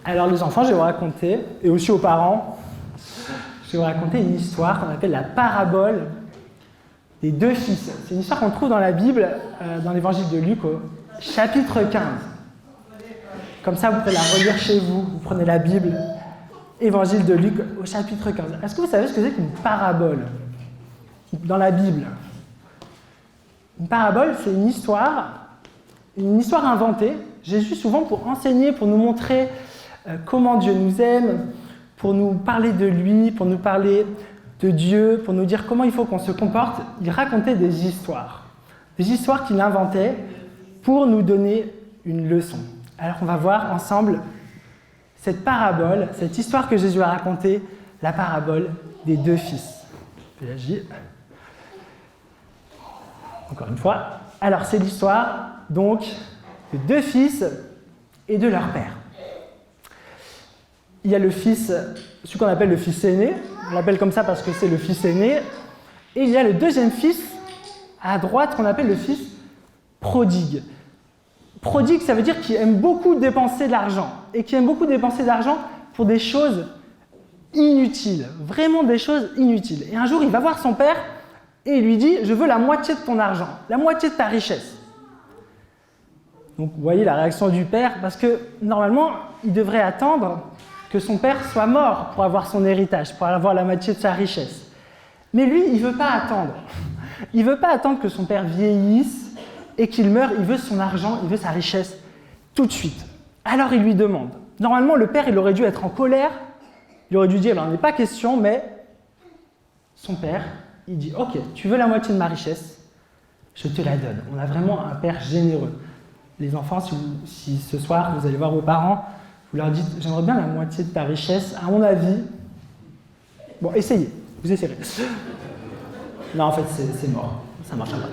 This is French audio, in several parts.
Alors les enfants, je vais vous raconter, et aussi aux parents, je vais vous raconter une histoire qu'on appelle la parabole des deux fils. C'est une histoire qu'on trouve dans la Bible, dans l'évangile de Luc, au chapitre 15. Comme ça, vous pouvez la relire chez vous. Vous prenez la Bible, évangile de Luc, au chapitre 15. Est-ce que vous savez ce que c'est qu'une parabole dans la Bible? Une parabole, c'est une histoire inventée. Jésus, souvent, pour enseigner, pour nous montrer comment Dieu nous aime, pour nous parler de lui, pour nous parler de Dieu, pour nous dire comment il faut qu'on se comporte, il racontait des histoires qu'il inventait pour nous donner une leçon. Alors on va voir ensemble cette parabole, cette histoire que Jésus a racontée, la parabole des deux fils. Encore une fois. Alors c'est l'histoire donc de deux fils et de leur père. Il y a le fils, celui qu'on appelle le fils aîné, on l'appelle comme ça parce que c'est le fils aîné, et il y a le deuxième fils à droite qu'on appelle le fils prodigue. Prodigue, ça veut dire qu'il aime beaucoup dépenser de l'argent, et qui aime beaucoup dépenser d'argent pour des choses inutiles, vraiment des choses inutiles. Et un jour, il va voir son père et il lui dit « Je veux la moitié de ton argent, la moitié de ta richesse ». Donc vous voyez la réaction du père, parce que normalement, il devrait attendre que son père soit mort pour avoir son héritage, pour avoir la moitié de sa richesse. Mais lui, il ne veut pas attendre. Il ne veut pas attendre que son père vieillisse et qu'il meure. Il veut son argent, il veut sa richesse tout de suite. Alors il lui demande. Normalement, le père, il aurait dû être en colère. Il aurait dû dire, il n'en est pas question, mais son père, il dit, ok, tu veux la moitié de ma richesse, je te la donne. On a vraiment un père généreux. Les enfants, si ce soir, vous allez voir vos parents, vous leur dites, j'aimerais bien la moitié de ta richesse, à mon avis. Bon, essayez, vous essayerez. Non, en fait, c'est mort, ça ne marchera pas.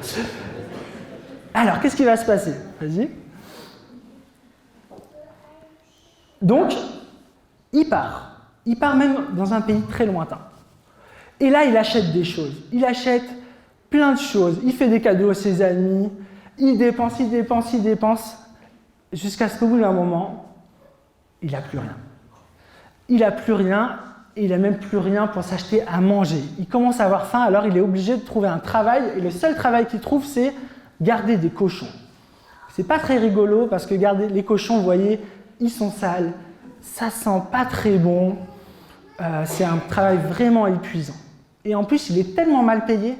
Alors, qu'est-ce qui va se passer? Vas-y. Donc, il part. Il part même dans un pays très lointain. Et là, il achète des choses. Il achète plein de choses. Il fait des cadeaux à ses amis. Il dépense, jusqu'à ce qu'au bout d'un moment, il n'a plus rien. Il n'a plus rien, et il n'a même plus rien pour s'acheter à manger. Il commence à avoir faim, alors il est obligé de trouver un travail, et le seul travail qu'il trouve, c'est garder des cochons. C'est pas très rigolo, parce que garder les cochons, vous voyez, ils sont sales, ça sent pas très bon, c'est un travail vraiment épuisant. Et en plus, il est tellement mal payé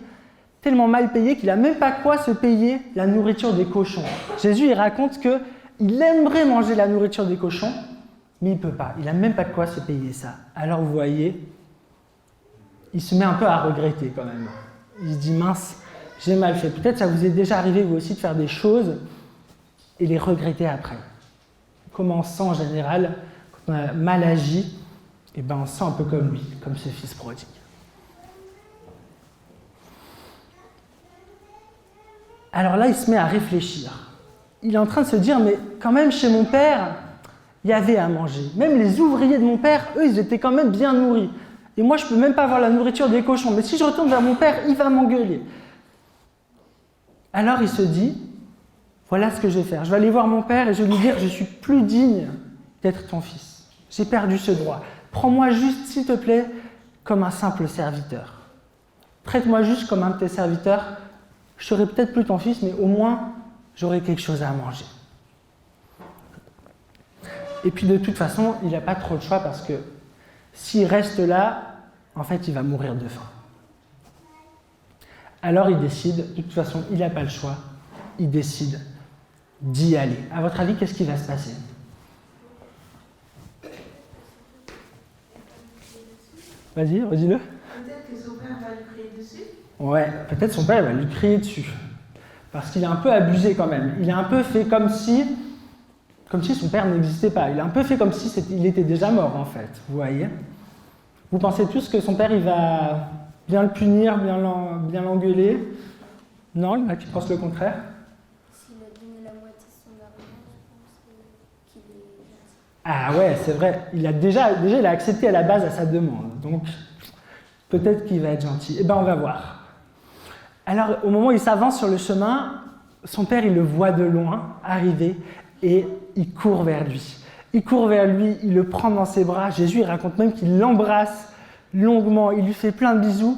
qu'il n'a même pas quoi se payer la nourriture des cochons. Jésus, il raconte qu'il aimerait manger la nourriture des cochons, mais il ne peut pas. Il n'a même pas de quoi se payer ça. Alors vous voyez, il se met un peu à regretter quand même. Il se dit, mince, j'ai mal fait. Peut-être ça vous est déjà arrivé vous aussi de faire des choses et les regretter après. Comment on sent en général, quand on a mal agi, et ben on sent un peu comme lui, comme ce fils prodigue. Alors là, il se met à réfléchir. Il est en train de se dire, mais quand même, chez mon père, il y avait à manger. Même les ouvriers de mon père, eux, ils étaient quand même bien nourris. Et moi, je ne peux même pas avoir la nourriture des cochons. Mais si je retourne vers mon père, il va m'engueuler. Alors il se dit, voilà ce que je vais faire. Je vais aller voir mon père et je vais lui dire, je suis plus digne d'être ton fils. J'ai perdu ce droit. Prends-moi juste, s'il te plaît, comme un simple serviteur. Traite-moi juste comme un de tes serviteurs. Je serai peut-être plus ton fils, mais au moins, j'aurai quelque chose à manger. Et puis de toute façon, il n'a pas trop le choix parce que s'il reste là, en fait, il va mourir de faim. Alors il décide, de toute façon, il n'a pas le choix, il décide d'y aller. À votre avis, qu'est-ce qui va se passer? Vas-y, redis-le. Peut-être que son père va lui crier dessus. Ouais, peut-être son père va lui crier dessus. Parce qu'il est un peu abusé quand même. Il a un peu fait comme si son père n'existait pas. Il a un peu fait comme si il était déjà mort en fait, vous voyez. Vous pensez tous que son père il va bien le punir, bien l'engueuler? Non, il y en a qui pensent le contraire. S'il a donné la moitié de son argent, je pense qu'il est gentil. Ah ouais, c'est vrai. Il a déjà il a accepté à la base à sa demande. Donc peut-être qu'il va être gentil. Eh bien, on va voir. Alors, au moment où il s'avance sur le chemin, son père, il le voit de loin arriver et il court vers lui. Il court vers lui, il le prend dans ses bras. Jésus, il raconte même qu'il l'embrasse longuement, il lui fait plein de bisous.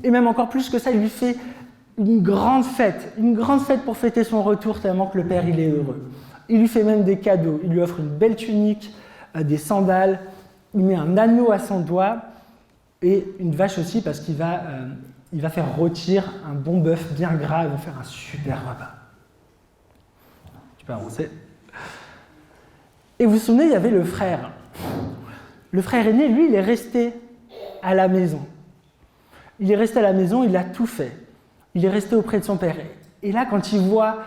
Et même encore plus que ça, il lui fait une grande fête pour fêter son retour, tellement que le Père, il est heureux. Il lui fait même des cadeaux. Il lui offre une belle tunique, des sandales, il met un anneau à son doigt et une vache aussi parce qu'il va faire rôtir un bon bœuf bien gras, il va faire un super repas. Tu peux avancer. Et vous vous souvenez, il y avait le frère. Le frère aîné, lui, il est resté à la maison. Il est resté à la maison, il a tout fait. Il est resté auprès de son père. Et là, quand il voit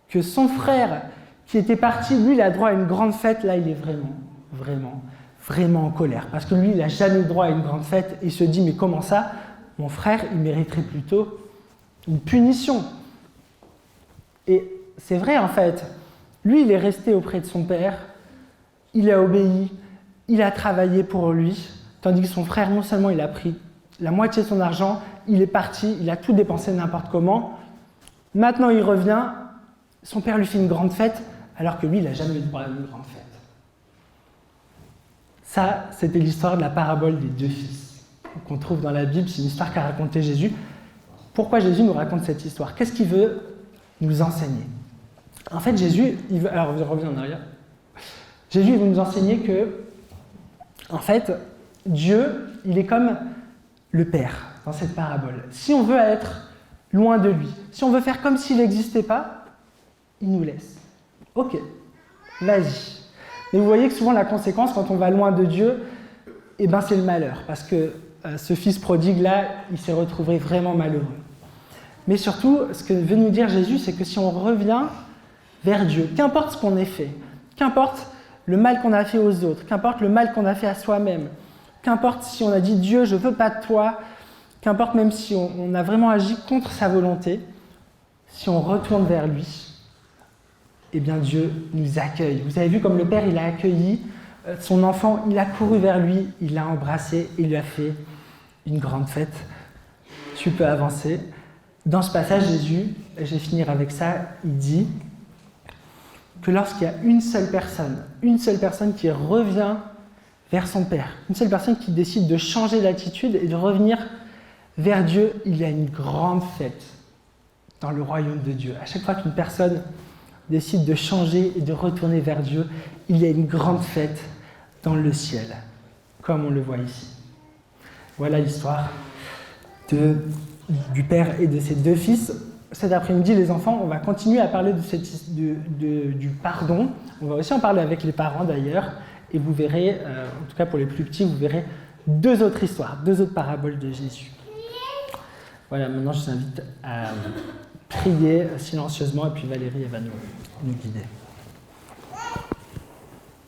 que son frère qui était parti, lui, il a droit à une grande fête, là, il est vraiment en colère. Parce que lui, il n'a jamais eu droit à une grande fête. Et il se dit, mais comment ça? Mon frère, il mériterait plutôt une punition. Et c'est vrai, en fait. Lui, il est resté auprès de son père. Il a obéi. Il a travaillé pour lui. Tandis que son frère, non seulement il a pris la moitié de son argent, il est parti, il a tout dépensé n'importe comment. Maintenant, il revient. Son père lui fait une grande fête, alors que lui, il n'a jamais eu droit à une grande fête. Ça, c'était l'histoire de la parabole des deux fils qu'on trouve dans la Bible. C'est une histoire qu'a racontée Jésus. Pourquoi Jésus nous raconte cette histoire? Qu'est-ce qu'il veut nous enseigner? En fait, Jésus, alors je reviens en arrière. Jésus, il veut nous enseigner que, en fait, Dieu, il est comme le Père dans cette parabole. Si on veut être loin de lui, si on veut faire comme s'il n'existait pas, il nous laisse. Ok, vas-y. Mais vous voyez que souvent la conséquence, quand on va loin de Dieu, eh ben, c'est le malheur. Parce que ce fils prodigue-là, il s'est retrouvé vraiment malheureux. Mais surtout, ce que veut nous dire Jésus, c'est que si on revient vers Dieu, qu'importe ce qu'on ait fait, qu'importe le mal qu'on a fait aux autres, qu'importe le mal qu'on a fait à soi-même, qu'importe si on a dit « Dieu, je ne veux pas de toi », qu'importe même si on a vraiment agi contre sa volonté, si on retourne vers lui, eh bien Dieu nous accueille. Vous avez vu comme le Père, il a accueilli son enfant, il a couru vers lui, il l'a embrassé, il lui a fait une grande fête. Tu peux avancer. Dans ce passage, Jésus, et je vais finir avec ça, il dit que lorsqu'il y a une seule personne qui revient vers son Père, une seule personne qui décide de changer d'attitude et de revenir vers Dieu, il y a une grande fête dans le royaume de Dieu. À chaque fois qu'une personne décide de changer et de retourner vers Dieu, il y a une grande fête dans le ciel, comme on le voit ici. Voilà l'histoire du père et de ses deux fils. Cet après-midi, les enfants, on va continuer à parler du pardon. On va aussi en parler avec les parents d'ailleurs. Et vous verrez, en tout cas pour les plus petits, vous verrez deux autres histoires, deux autres paraboles de Jésus. Voilà, maintenant je vous invite à prier silencieusement et puis Valérie elle va nous guider.